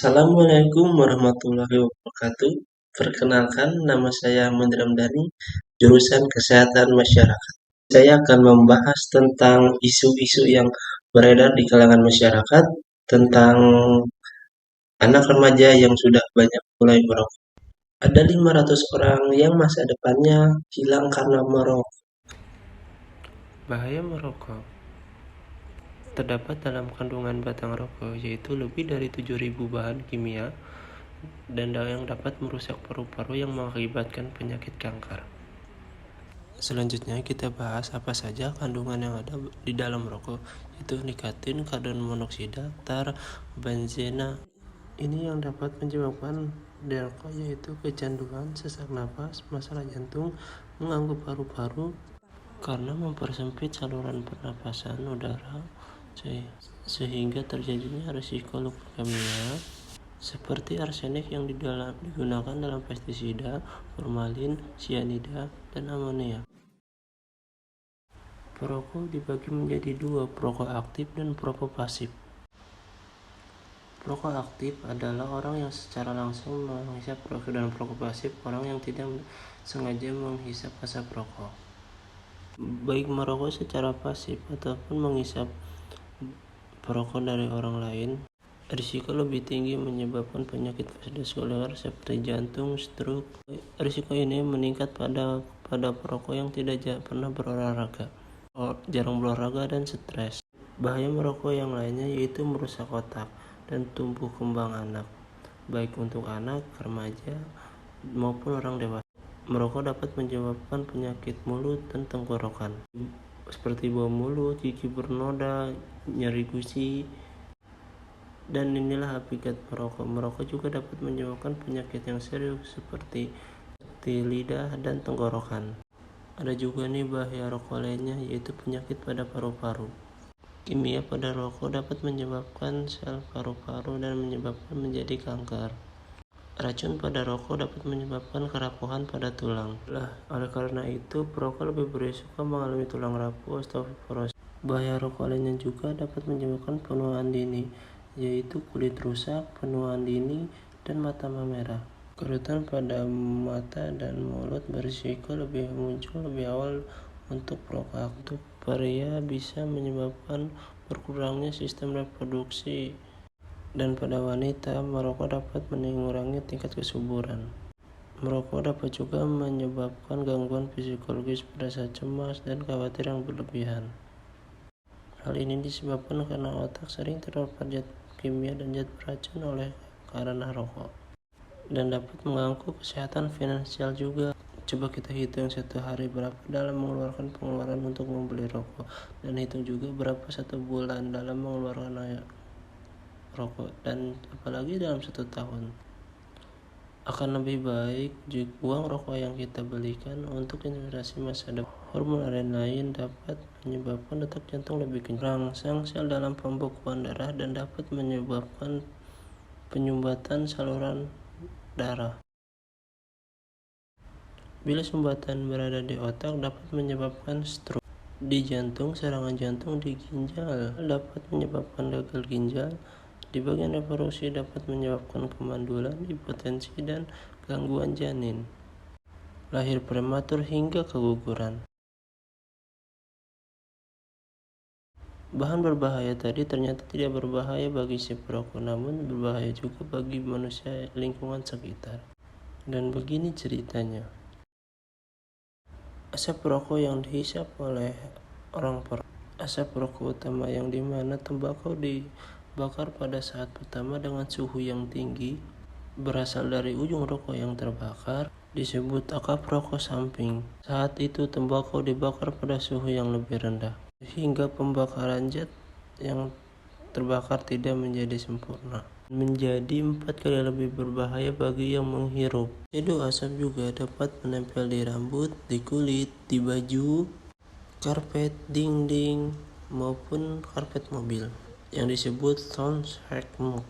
Assalamualaikum warahmatullahi wabarakatuh. Perkenalkan, nama saya Mundram Dhani, jurusan Kesehatan Masyarakat. Saya akan membahas tentang isu-isu yang beredar di kalangan masyarakat tentang anak remaja yang sudah banyak mulai merokok. Ada 500 orang yang masa depannya hilang karena merokok. Bahaya merokok terdapat dalam kandungan batang rokok, yaitu lebih dari 7.000 bahan kimia dan yang dapat merusak paru-paru yang mengakibatkan penyakit kanker. Selanjutnya kita bahas apa saja kandungan yang ada di dalam rokok, yaitu nikotin, karbon monoksida, tar, benzena. Ini yang dapat menyebabkan rokok, yaitu kecanduan, sesak napas, masalah jantung, mengganggu paru-paru karena mempersempit saluran pernapasan udara sehingga terjadinya risiko leukemia seperti arsenik yang digunakan dalam pestisida, formalin, sianida, dan amonia. Perokok dibagi menjadi dua, perokok aktif dan perokok pasif. Perokok aktif adalah orang yang secara langsung menghisap rokok, dan perokok pasif orang yang tidak sengaja menghisap asap rokok. Baik merokok secara pasif ataupun menghisap perokok dari orang lain, risiko lebih tinggi menyebabkan penyakit vaskular seperti jantung, stroke. Risiko ini meningkat pada perokok yang tidak pernah berolahraga, jarang berolahraga, dan stres. Bahaya merokok yang lainnya yaitu merusak otak dan tumbuh kembang anak, baik untuk anak, remaja, maupun orang dewasa. Merokok dapat menyebabkan penyakit mulut dan tenggorokan, seperti bau mulut, gigi bernoda, nyeri gusi, dan inilah hakikat merokok. Merokok juga dapat menyebabkan penyakit yang serius seperti lidah dan tenggorokan. Ada juga nih bahaya rokok lainnya, yaitu penyakit pada paru-paru. Kimia pada rokok dapat menyebabkan sel paru-paru dan menyebabkan menjadi kanker. Racun pada rokok dapat menyebabkan kerapuhan pada tulang. Oleh karena itu, perokok lebih berisiko mengalami tulang rapuh, osteoporosis. Bahaya rokok lainnya juga dapat menyebabkan penuaan dini, yaitu kulit rusak, penuaan dini, dan mata memerah. Kerutan pada mata dan mulut berisiko muncul lebih awal untuk perokok aktif. Pria bisa menyebabkan berkurangnya sistem reproduksi, dan pada wanita, merokok dapat mengurangi tingkat kesuburan. Merokok dapat juga menyebabkan gangguan psikologis pada saat cemas dan khawatir yang berlebihan. Hal ini disebabkan karena otak sering terpapar zat kimia dan zat beracun karena rokok, dan dapat mengganggu kesehatan finansial juga. Coba kita hitung satu hari berapa dalam mengeluarkan pengeluaran untuk membeli rokok, dan hitung juga berapa satu bulan dalam mengeluarkan rokok, dan apalagi dalam 1 tahun. Akan lebih baik jika uang rokok yang kita belikan untuk investasi masa depan. Hormon adrenalin dapat menyebabkan detak jantung lebih kencang, merangsang sel dalam pembekuan darah, dan dapat menyebabkan penyumbatan saluran darah. Bila sumbatan berada di otak, dapat menyebabkan stroke. Di jantung, serangan jantung. Di ginjal dapat menyebabkan gagal ginjal. Di bagian reproduksi dapat menyebabkan kemandulan, impotensi, dan gangguan janin, lahir prematur, hingga keguguran. Bahan berbahaya tadi ternyata tidak berbahaya bagi si perokok, namun berbahaya juga bagi manusia lingkungan sekitar. Dan begini ceritanya. Asap rokok yang dihisap oleh orang perokok. Asap rokok utama yang dimana tembakau dibakar pada saat pertama dengan suhu yang tinggi berasal dari ujung rokok yang terbakar, disebut asap rokok samping. Saat itu tembakau dibakar pada suhu yang lebih rendah, sehingga pembakaran zat yang terbakar tidak menjadi sempurna, menjadi 4 kali lebih berbahaya bagi yang menghirup. Shadow asap juga dapat menempel di rambut, di kulit, di baju, karpet, dinding, maupun karpet mobil, yang disebut soundtrack smoke,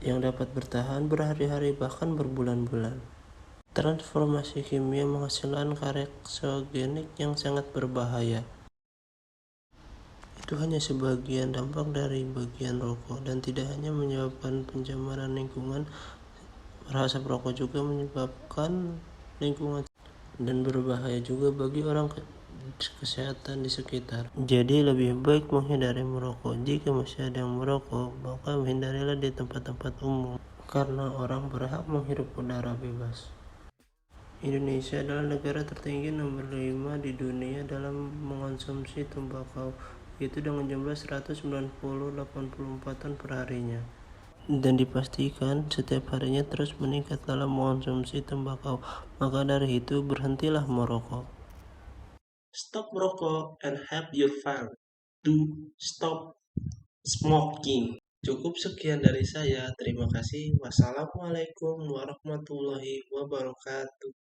yang dapat bertahan berhari-hari bahkan berbulan-bulan. Transformasi kimia menghasilkan karsinogenic yang sangat berbahaya. itu hanya sebagian dampak dari bagian rokok dan tidak hanya menyebabkan pencemaran lingkungan. Asap rokok juga menyebabkan lingkungan dan berbahaya juga bagi orang kesehatan di sekitar. Jadi lebih baik menghindari merokok. Jika masih ada yang merokok, maka hindarilah di tempat-tempat umum karena orang berhak menghirup udara bebas. Indonesia adalah negara tertinggi nomor 5 di dunia dalam mengonsumsi tembakau, yaitu dengan jumlah 190,84 ton per harinya. Dan dipastikan setiap harinya terus meningkat dalam mengonsumsi tembakau. Maka dari itu berhentilah merokok. Stop merokok and have your fun. Do stop smoking. Cukup sekian dari saya. Terima kasih. Wassalamualaikum warahmatullahi wabarakatuh.